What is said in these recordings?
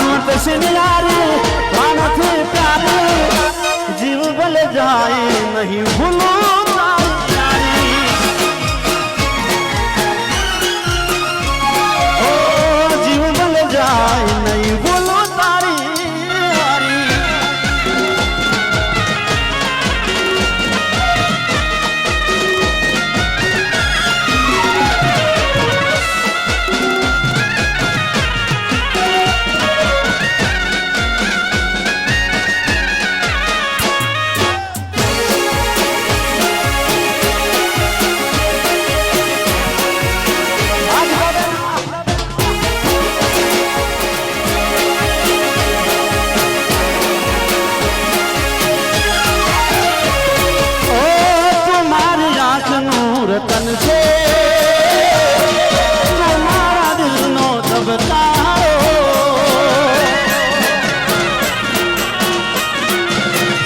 प्राणवंत सिनियारी प्राण थे प्यारे जीव भले जाए नहीं भूलो जीव भले जाए नहीं भूलो तारी यारी तन से तुम्हारा दिल नो दबकारो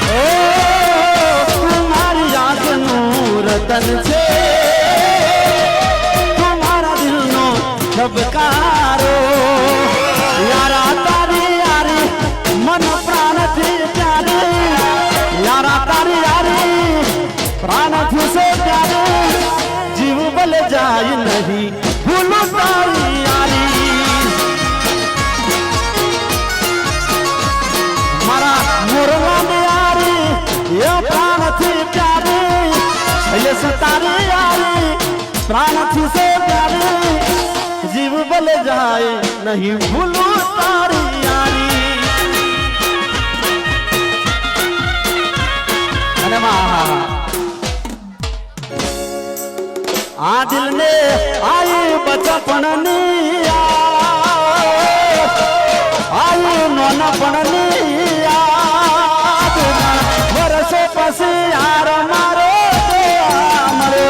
ओ तुम्हारी आँख नूर तन से तुम्हारा दिल नो दबकारो यारा तारी यारी मन प्राण थी प्यारे यारा तारी यारी प्राण थी से प्यारे जीव बल जाए नहीं भूलो तारी यारी मारा मोरला में यारी ये प्राण थी प्यारे ये सतारी यारी प्राण थी से प्यारे जीव बल जाए नहीं भूलो तारी यारी अरे माँ आ दिल ने आई बचपन आई नौनपण वर्षों पसी यार मारो मरो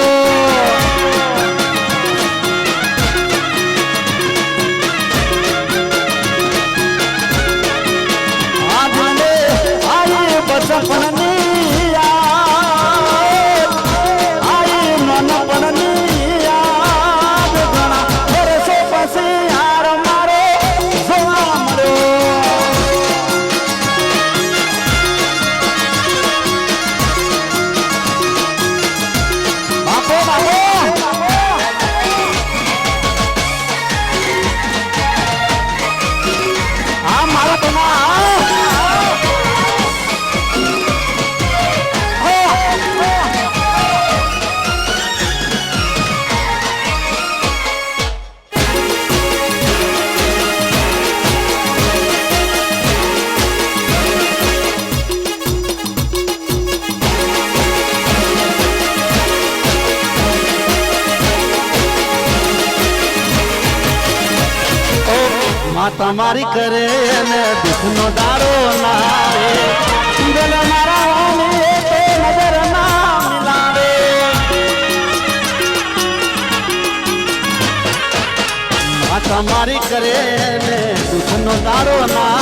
आ दिल ने आई बचपन आई नौनपण તમારી કરે ને દુઃખનો દારો ના રે દિલ મારા ઓને તો નજર ના મિલાવે તમારી કરે ને દુઃખનો દારો ના